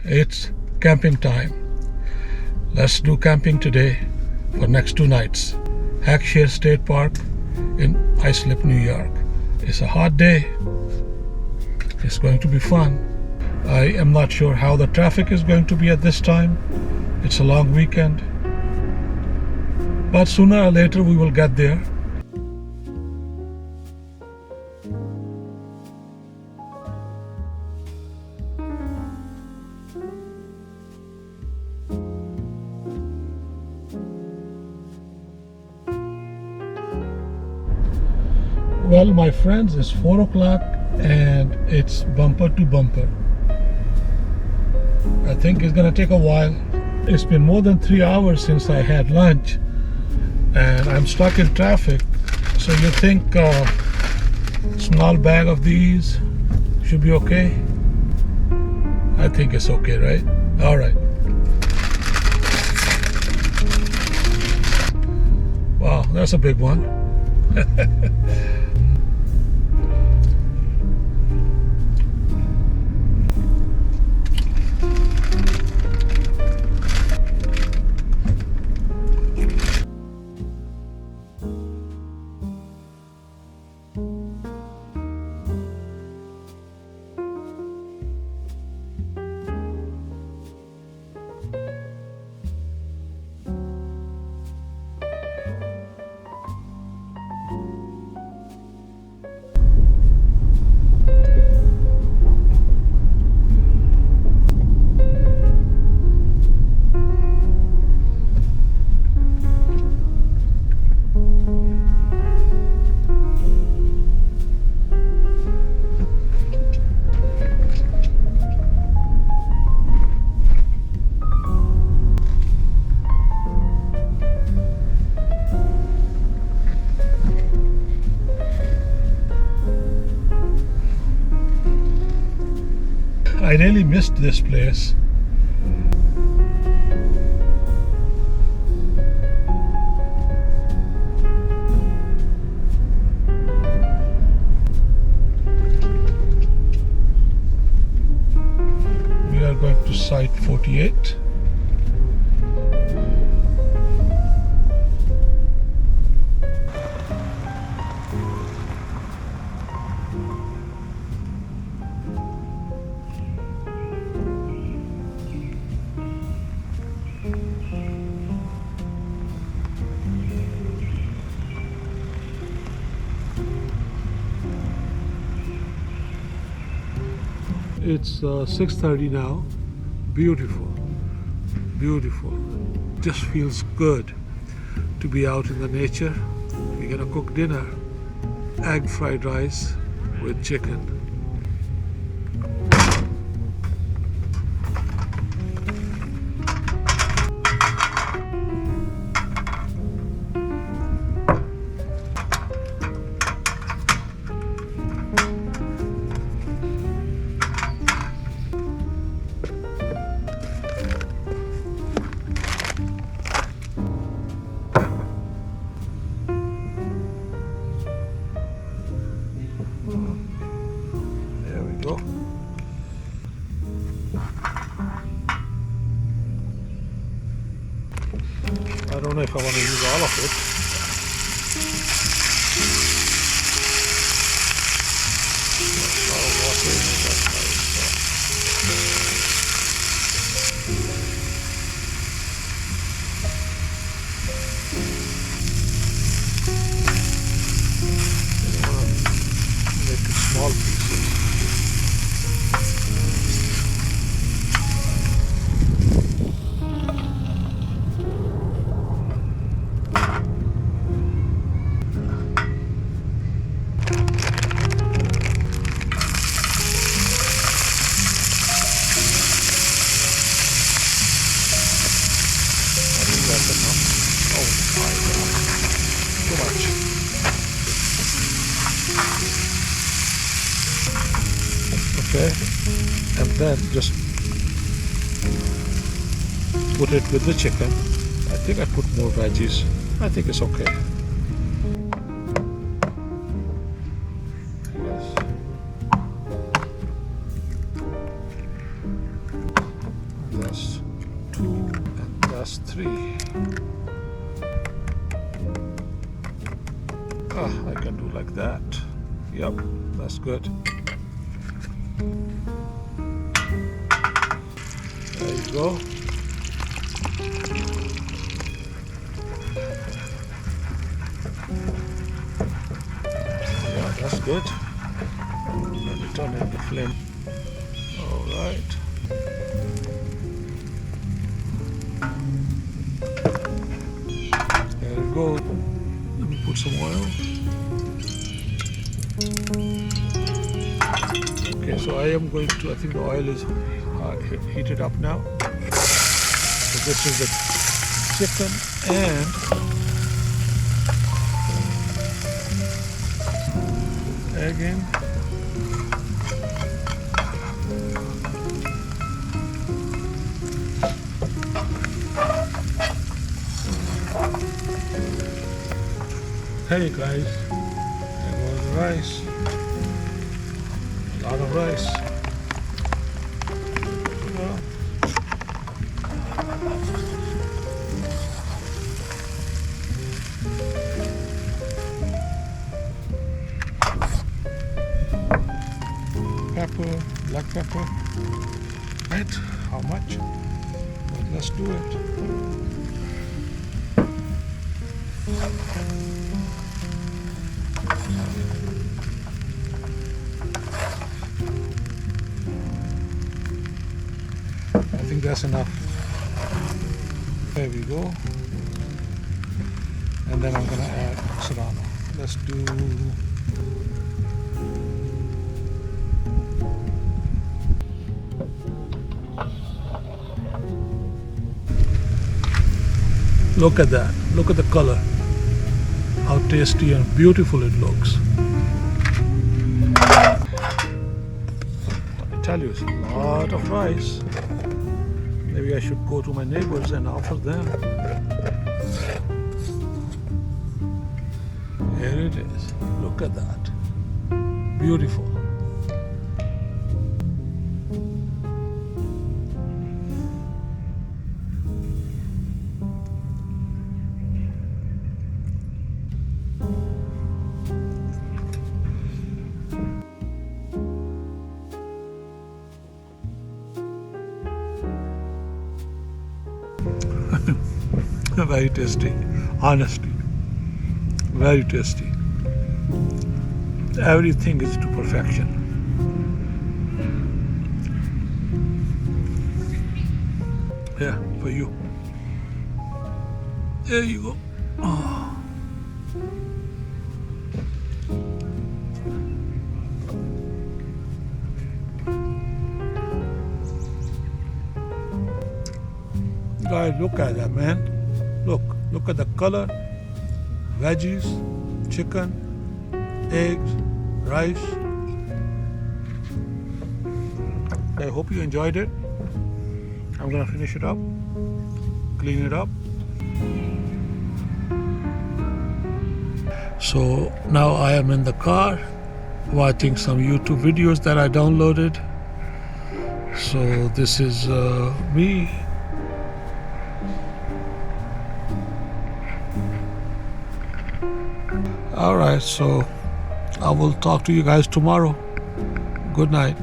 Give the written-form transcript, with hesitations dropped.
it's camping time. Let's do camping today for next 2 nights. Heckscher State Park in East Islip, New York. It's a hot day. It's going to be fun. I am not sure how the traffic is going to be at this time. It's a long weekend. But sooner or later we will get there. Well, my friends, it's 4 o'clock and it's bumper to bumper. I think it's gonna take a while. It's been more than 3 hours since I had lunch and I'm stuck in traffic. So you think a small bag of these should be okay? I think it's okay, right? All right. Wow, that's a big one. I really missed this place. We are going to site 48. It's 6:30 now. Beautiful, beautiful. Just feels good to be out in the nature. We're gonna cook dinner. Egg fried rice with chicken. There we go. I don't know if I want to use all of it. A lot of water in it, that's make it small pieces. Okay, and then just put it with the chicken. I think I put more veggies. I think it's okay. Yes. That's 3. I can do like that. Yep, that's good. There you go. Yeah, that's good. Let me turn on the flame. All right. There we go. Let me put some oil. Okay, so I am going to, I think the oil is heated up now. So this is the chicken and egg in. Hey guys, there goes the rice. A lot of rice. Pepper, black pepper. Right? How much? But let's do it. I think that's enough. There we go. And then I'm gonna add serrano. Let's do look at that. Look at the color. How tasty and beautiful it looks. I tell you, it's a lot of rice. Maybe I should go to my neighbors and offer them. Here it is. Look at that. Beautiful. Very tasty, honestly, very tasty. Everything is to perfection. Yeah, for you. There you go. Oh. Guys, look at that, man. Look at the color, veggies, chicken, eggs, rice. I hope you enjoyed it. I'm gonna finish it up, clean it up. So now I am in the car watching some YouTube videos that I downloaded. So this is me. All right, so I will talk to you guys tomorrow. Good night.